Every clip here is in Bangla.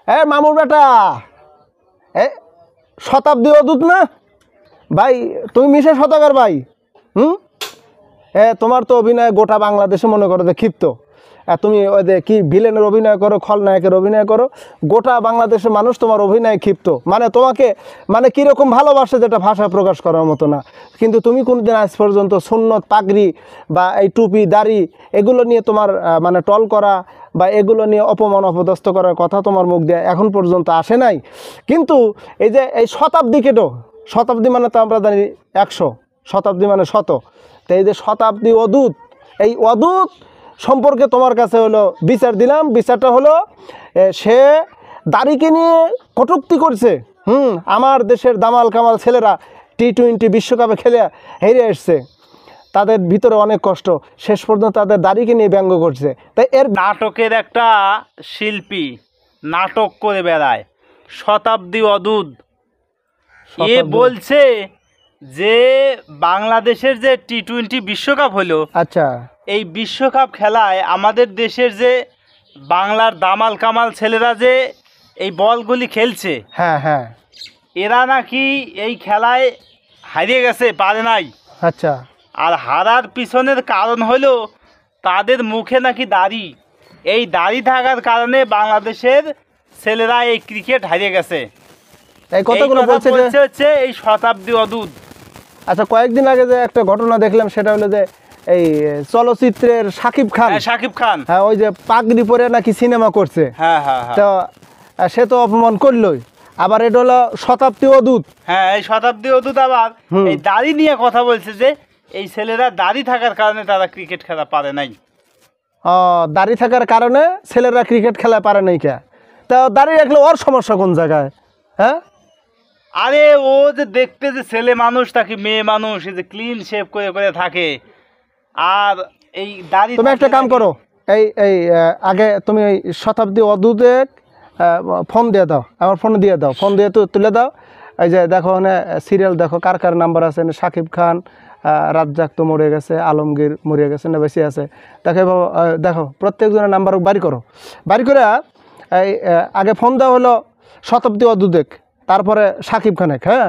মামুর বেটা, এ শতাব্দী অদূত না ভাই? তুমি মিশে শতকের ভাই। তোমার তো অভিনয় গোটা বাংলাদেশে মনে করো যে ক্ষিপ্ত। তুমি ওই যে কি ভিলেনের অভিনয় করো, খলনায়কের অভিনয় করো, গোটা বাংলাদেশের মানুষ তোমার অভিনয় ক্ষিপ্ত। মানে তোমাকে মানে কীরকম ভালোবাসে যেটা ভাষায় প্রকাশ করার মতো না। কিন্তু তুমি কোনোদিন আজ পর্যন্ত সুন্নত, পাগড়ি বা এই টুপি, দাড়ি এগুলো নিয়ে তোমার মানে টল করা বা এগুলো নিয়ে অপমান অপদস্থ করার কথা তোমার মুখ দিয়ে এখন পর্যন্ত আসে নাই। কিন্তু এই যে এই শতাব্দী কেটো, শতাব্দী মানে তো আমরা জানি 100, শতাব্দী মানে 100। তো এই যে শতাব্দী অদূত, এই অদূত সম্পর্কে তোমার কাছে হলো বিচার দিলাম। বিচারটা হলো সে দাড়িকে নিয়ে কটূক্তি করছে। আমার দেশের দামাল কামাল ছেলেরা T20 বিশ্বকাপে খেলে হেরে এসছে, তাদের ভিতরে অনেক কষ্ট, শেষ পর্যন্ত তাদের দাড়িকে নিয়ে ব্যঙ্গ করছে। তাই এর নাটকের একটা শিল্পী নাটক করে বেড়ায় শতাব্দী অদূত, এ বলছে যে বাংলাদেশের যে T20 বিশ্বকাপ হলো, আচ্ছা, এই বিশ্বকাপ খেলায় আমাদের দেশের যে বাংলার দামাল কামাল ছেলেরা যে এই বলগুলি খেলছে, হ্যাঁ হ্যাঁ, এরা নাকি এই খেলায় হারিয়ে গেছে, পারে নাই। আচ্ছা, আর হারার পিছনের কারণ হলো তাদের মুখে নাকি দাড়ি, এই দাড়ি থাকার কারণে বাংলাদেশের ছেলেরা এই ক্রিকেট হারিয়ে গেছে। এই কথাগুলো বলছে হচ্ছে এই শতাব্দী অদূত। আচ্ছা, কয়েকদিন আগে যে একটা ঘটনা দেখলাম সেটা হলো যে এই চলচ্চিত্রের শাকিব খান, হ্যাঁ, ওই যে পাগড়ি পরে নাকি সিনেমা করছে। হ্যাঁ, তো সে তো অপমান করলোই, আবার এটা হলো শতাব্দী অদূত। হ্যাঁ, এই শতাব্দী অদূত আবার এই দাড়ি নিয়ে কথা বলছে যে এই ছেলেরা দাড়ি থাকার কারণে তারা ক্রিকেট খেলা পারে নাই। দাড়ি থাকার কারণে ছেলেরা ক্রিকেট খেলা পারে নাই কে? তা দাড়ি রাখলে ওর সমস্যা কোন জায়গায়? হ্যাঁ, আরে ও যে দেখতে যে ছেলে মানুষ, তাকে মেয়ে মানুষ, এই যে ক্লিন শেভ করে করে থাকে, আর এই দাড়ি। তুমি একটা কাম করো, এই এই আগে তুমি এই শতাব্দী অদূতে ফোন দিয়ে দাও, আমার ফোনে দিয়ে দাও, ফোন দিয়ে তুলে দাও। এই যে দেখো ওখানে সিরিয়াল দেখো কার কার নাম্বার আছে। শাকিব খান, রাজ্জাক তো মরে গেছে, আলমগীর মরে গেছে না বেশি আছে, দেখো দেখো প্রত্যেকজনের নাম্বার বাড়ি করো। বাড়ি করে এই আগে ফোন দেওয়া হলো শতাব্দী অদূতে, তারপরে শাকিব খানেক। হ্যাঁ,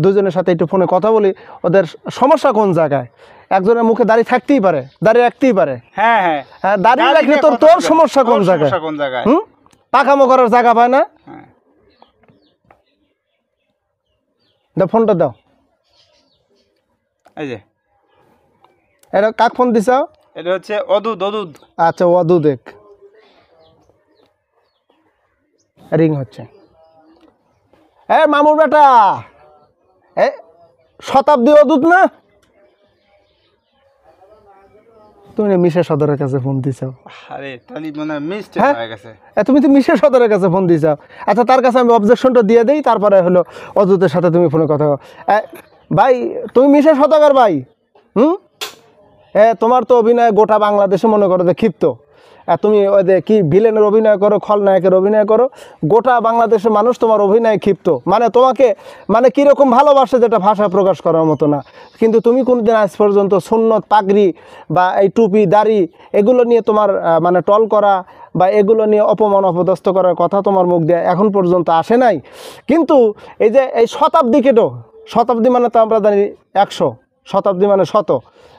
দুজনের সাথে একটু ফোনে কথা বলি, ওদের সমস্যা কোন জায়গায়। একজনের মুখে দাড়ি থাকতেই পারে, দাড়ি রাখতেই পারে। হ্যাঁ হ্যাঁ, দাড়ি রাখলে তোর সমস্যা কোন জায়গায়? পাকামো করার জায়গা পায় না। ফোনটা দাও। এই যে এটা কাক ফোন দিছ? এটা হচ্ছে অদূত। আচ্ছা, অদূত রিং হচ্ছে। মামুর বেটা, শতাব্দী অদূত না? তুমি মিশা সদরের কাছে ফোন দিছ? আরে তাহলে মনে মিস্টেক হয়ে গেছে। তুমি তো মিশা সদরের কাছে ফোন দিছ। আচ্ছা, তার কাছে আমি অবজেকশনটা দিয়ে দেই, তারপরে হলো অদূতের সাথে তুমি ফোনে কথা ভাই, তুমি মিশা সদরের ভাই। তোমার তো অভিনয় গোটা বাংলাদেশে মনে করো যে ক্ষিপ্ত। তুমি ওই যে কি ভিলেনের অভিনয় করো, খলনায়কের অভিনয় করো, গোটা বাংলাদেশের মানুষ তোমার অভিনয় ক্ষিপ্ত। মানে তোমাকে মানে কীরকম ভালোবাসে যেটা ভাষায় প্রকাশ করার মতো না। কিন্তু তুমি কোনোদিন আজ পর্যন্ত সুন্নত, পাগড়ি বা এই টুপি, দাড়ি এগুলো নিয়ে তোমার মানে টল করা বা এগুলো নিয়ে অপমান অপদস্থ করার কথা তোমার মুখ দিয়ে এখন পর্যন্ত আসে নাই। কিন্তু এই যে এই শতাব্দী কেটো, শতাব্দী মানে তো আমরা জানি 100, শতাব্দী মানে 100।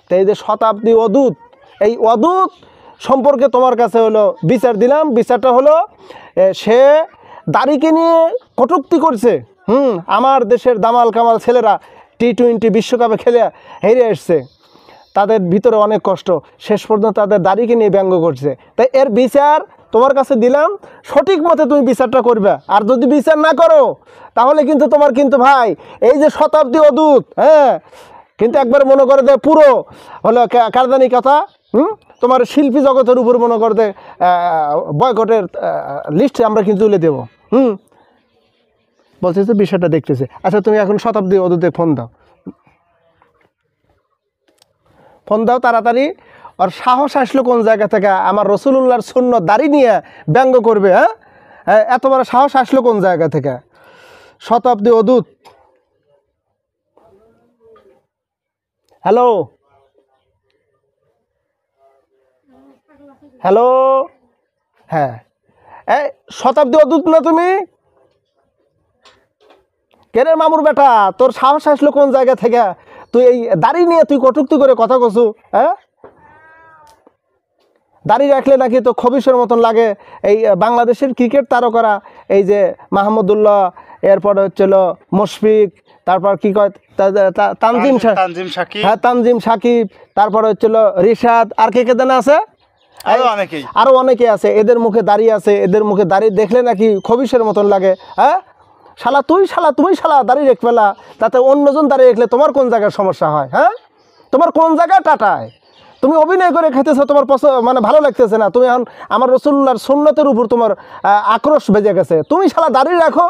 তো এই যে শতাব্দী অদূত, এই অদূত সম্পর্কে তোমার কাছে হলো বিচার দিলাম। বিচারটা হলো সে দাড়িকে নিয়ে কটূক্তি করছে। আমার দেশের দামাল কামাল ছেলেরা T20 বিশ্বকাপে খেলে হেরে এসছে, তাদের ভিতরে অনেক কষ্ট, শেষ পর্যন্ত তাদের দাড়িকে নিয়ে ব্যঙ্গ করছে। তাই এর বিচার তোমার কাছে দিলাম, সঠিক মতে তুমি বিচারটা করবে। আর যদি বিচার না করো তাহলে কিন্তু তোমার কিন্তু ভাই এই যে শতাব্দী অদূত, হ্যাঁ, কিন্তু একবার মনে করে দেয় পুরো হলো কারদানি কথা। তোমার শিল্পী জগতের উপর মনে করতে বয়কটের লিস্ট আমরা কিন্তু তুলে দেবো। বলছে যে বিষয়টা দেখতেছে। আচ্ছা, তুমি এখন শতাব্দী অদূতে ফোন দাও, ফোন দাও তাড়াতাড়ি। আর সাহস আসলো কোন জায়গা থেকে আমার রসুলুল্লাহর সুন্নত দাড়ি নিয়ে ব্যঙ্গ করবে? হ্যাঁ, এত বড় সাহস আসলো কোন জায়গা থেকে? শতাব্দী অদূত, হ্যালো হ্যালো, হ্যাঁ, এই শতাব্দী অদূত না তুমি? কেরে মামুর বেটা, তোর সাহস আসলো কোন জায়গা থেকে? তুই এই দাড়ি নিয়ে তুই কটুক্তি করে কথা কছু? হ্যাঁ, দাড়ি রাখলে নাকি তো খবিশের মতন লাগে। এই বাংলাদেশের ক্রিকেট তারকারা, এই যে মাহমুদুল্লাহ, এরপরে হচ্ছিল মুশফিক, তারপর কি কয় তানজিম সাকিব, হ্যাঁ তানজিম সাকিব, তারপরে হচ্ছিল রিশাদ, আর কে কে জানা আছে? আরো অনেকে আছে। এদের মুখে দাঁড়িয়ে আছে, এদের মুখে দাঁড়িয়ে দেখলে নাকি খবিশের মতন লাগে। হ্যাঁ, তুমি শালা দাঁড়িয়ে রেখবেলা, তাতে অন্যজন দাঁড়িয়ে রাখলে তোমার কোন জায়গায় সমস্যা হয়? হ্যাঁ, তোমার কোন জায়গায় টাটায়? তুমি অভিনয় করে খেতেছো, তোমার মানে ভালো লাগতেছে না। তুমি এখন আমার রসুল্লাহর সুন্নতের উপর তোমার আক্রোশ বেজে গেছে। তুমি শালা দাড়ি রাখো,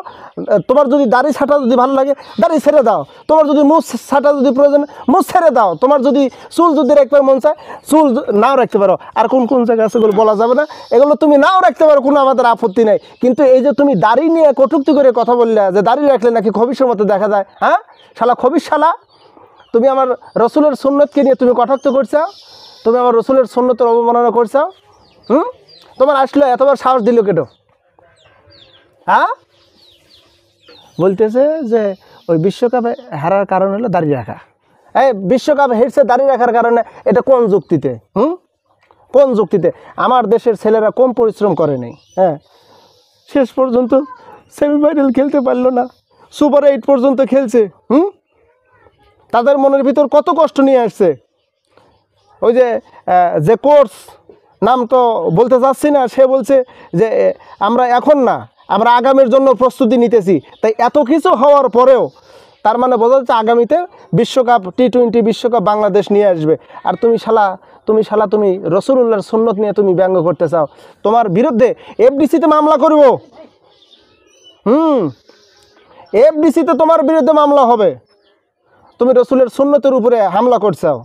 তোমার যদি দাড়ি ছাটা যদি ভালো লাগে দাড়ি ছেড়ে দাও, তোমার যদি মুছ ছাটা যদি প্রয়োজন মুছ ছেড়ে দাও, তোমার যদি চুল যদি রাখতে মন চায় চুল নাও রাখতে পারো। আর কোন কোন জায়গা আছে এগুলো বলা যাবে না, এগুলো তুমি নাও রাখতে পারো, কোনো আমাদের আপত্তি নেই। কিন্তু এই যে তুমি দাড়ি নিয়ে কটূক্তি করে কথা বললে যে দাড়ি রাখলে নাকি খবিশের মতো দেখা যায়, হ্যাঁ শালা খবিশ শালা, তুমি আমার রসুলের সুন্নতকে নিয়ে তুমি কটাক্ষ করছো, তুমি আমার রসুলের সুন্নতের অবমাননা করছো। তোমার আসলে এতবার সাহস দিল কেটো? হ্যাঁ, বলতেছে যে ওই বিশ্বকাপে হারার কারণ হলো দাঁড়িয়ে রাখা। এই বিশ্বকাপ হেরছে দাঁড়িয়ে রাখার কারণে, এটা কোন যুক্তিতে? কোন যুক্তিতে? আমার দেশের ছেলেরা কম পরিশ্রম করে নেই। হ্যাঁ, শেষ পর্যন্ত সেমিফাইনাল খেলতে পারলো না, সুপার 8 পর্যন্ত খেলছে। তাদের মনের ভিতর কত কষ্ট নিয়ে আসছে। ওই যে কোর্স, নাম তো বলতে চাচ্ছি না, সে বলছে যে আমরা এখন না, আমরা আগামীর জন্য প্রস্তুতি নিতেছি। তাই এত কিছু হওয়ার পরেও তার মানে বোঝা যাচ্ছে আগামীতে বিশ্বকাপ, T20 বিশ্বকাপ বাংলাদেশ নিয়ে আসবে। আর তুমি রসুলুল্লাহর সুন্নত নিয়ে তুমি ব্যঙ্গ করতে চাও। তোমার বিরুদ্ধে FDC-তে মামলা করব। FDC-তে তোমার বিরুদ্ধে মামলা হবে, তুমি রসুলের সুন্নতের উপরে হামলা করছাও।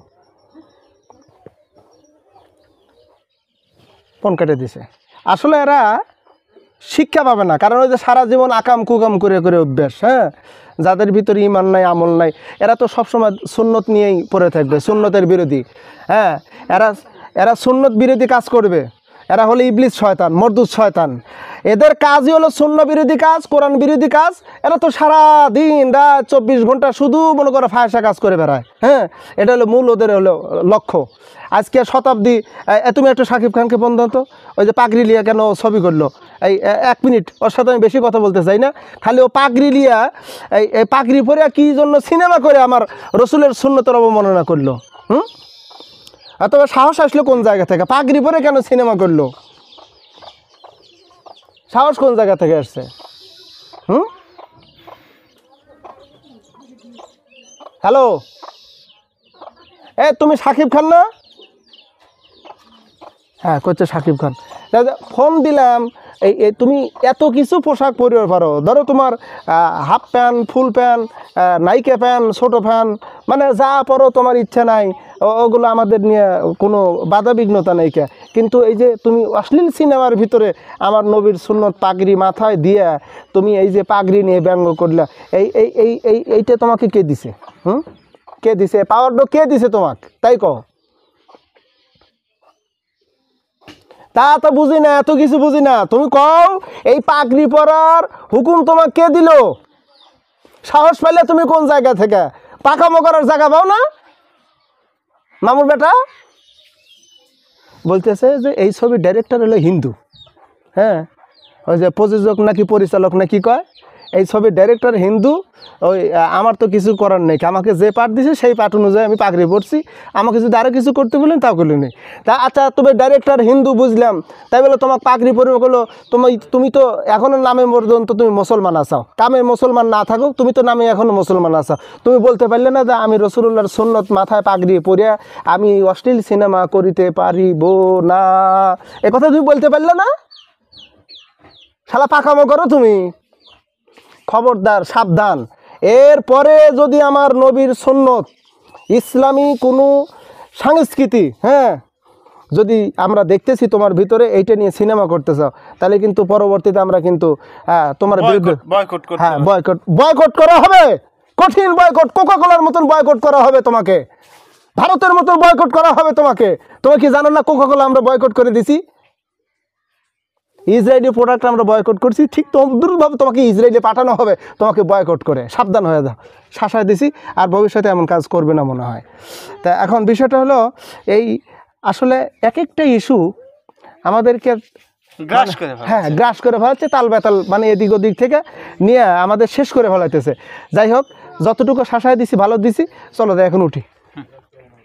ফোন কেটে দিছে। আসলে এরা শিক্ষা পাবে না, কারণ ওই যে সারা জীবন আকাম কুকাম করে করে অভ্যাস। হ্যাঁ, যাদের ভিতরে ইমান নাই, আমল নাই, এরা তো সবসময় সুন্নত নিয়েই পড়ে থাকবে, সুন্নতের বিরোধী। হ্যাঁ, এরা সুন্নত বিরোধী কাজ করবে। এরা হলো ইবলিস শয়তান, মরদুদ শয়তান। এদের কাজই হলো সুন্নত বিরোধী কাজ, কোরআন বিরোধী কাজ। এরা তো সারা দিন রাত 24 ঘন্টা শুধু মনে করো ফায়সা কাজ করে বেড়ায়। হ্যাঁ, এটা হলো মূল ওদের হলো লক্ষ্য। আজকে শতাব্দী, তুমি একটু শাকিব খানকে ফোন দাও তো, ওই যে পাগড়ি লিয়া কেন ছবি করলো? এই 1 মিনিট, ওর সাথে আমি বেশি কথা বলতে চাই না। খালি ও পাগড়ি লিয়া, এই পাগড়ি পরে কী জন্য সিনেমা করে আমার রসুলের সুন্নতের অবমাননা করলো? তবে সাহস আসলো কোন জায়গা থেকে? পাগড়ি পরে কেন সিনেমা করলো? সাহস কোন জায়গা থেকে আসছে? হ্যালো, তুমি শাকিব খান না? হ্যাঁ, করছে শাকিব খান। ফোন দিলাম, এই তুমি এত কিছু পোশাক পরিবার পারো, ধরো তোমার হাফ প্যান্ট, ফুল প্যান্ট, নাইকা প্যান্ট, ছোটো প্যান্ট, মানে যা পরো তোমার ইচ্ছা নাই, ওগুলো আমাদের নিয়ে কোনো বাধা বিঘ্নতা নেই কে। কিন্তু এই যে তুমি অশ্লীল সিনেমার ভিতরে আমার নবীর সুন্নত পাগড়ি মাথায় দিয়ে তুমি এই যে পাগড়ি নিয়ে ব্যঙ্গ করলে, এইটা তোমাকে কে দিছে? কে দিছে? পাওয়ারটা কে দিছে তোমাকে? তাই কও। তা তো বুঝি না, এত কিছু বুঝি না। তুমি কও এই পাগড়ি পরার হুকুম তোমাকে কে দিল? সাহস পাইলে তুমি কোন জায়গা থেকে? পাকামো করার জায়গা পাও না মামুর বেটা? বলতেছে যে এই ছবির ডাইরেক্টর হলো হিন্দু। হ্যাঁ, ওই যে প্রযোজক নাকি পরিচালক নাকি কয়, এই ছবির ডাইরেক্টর হিন্দু। ওই আমার তো কিছু করার নেই, আমাকে যে পাঠ দিছে সেই পাঠ অনুযায়ী আমি পাগড়ি পড়ছি। আমাকে যদি আরও কিছু করতে বলেন তাও করলি নেই। তা আচ্ছা, তুমি ডাইরেক্টর হিন্দু বুঝলাম, তাই বলে তোমাকে পাগড়ি পরিবে করলো। তুমি তো এখনও নামে পর্যন্ত তুমি মুসলমান আসাও, কামে মুসলমান না থাকুক, তুমি তো নামে এখনও মুসলমান আসাও। তুমি বলতে পারলে না যে আমি রসুলুল্লাহর সুন্নত মাথায় পাগড়ি পরিয়া আমি অশ্লীল সিনেমা করিতে পারিব না? এ কথা তুমি বলতে পারলে না? শালা পাকামো করো তুমি। খবরদার, সাবধান। এরপরে যদি আমার নবীর সুন্নত, ইসলামী কোনো সংস্কৃতি, হ্যাঁ, যদি আমরা দেখতেছি তোমার ভিতরে এইটা নিয়ে সিনেমা করতে চাও, তাহলে কিন্তু পরবর্তীতে আমরা কিন্তু তোমার বিরুদ্ধে বয়কট করা হবে। কঠিন বয়কট, কোকাকোলার মতন বয়কট করা হবে তোমাকে, ভারতের মতন বয়কট করা হবে তোমাকে। তুমি কি জানো না কোকাকোলা আমরা বয়কট করে দিছি? ইসরায়েলি প্রোডাক্ট আমরা বয়কট করছি, ঠিক তদ্রুপভাবে তোমাকে ইসরায়েলে পাঠানো হবে তোমাকে বয়কট করে। সাবধান হয়ে যাও, শাসায় দিছি, আর ভবিষ্যতে এমন কাজ করবে না মনে হয়। তা এখন বিষয়টা হলো এই, আসলে এক একটা ইস্যু আমাদেরকে গ্রাস করে ফেলে। হ্যাঁ গ্রাস করে ফেলাচ্ছে, তাল বেতাল মানে এদিক ওদিক থেকে নিয়ে আমাদের শেষ করে ফেলাইতেছে। যাই হোক, যতটুকু শাসায় দিছি ভালো দিছি, চলো এখন উঠি।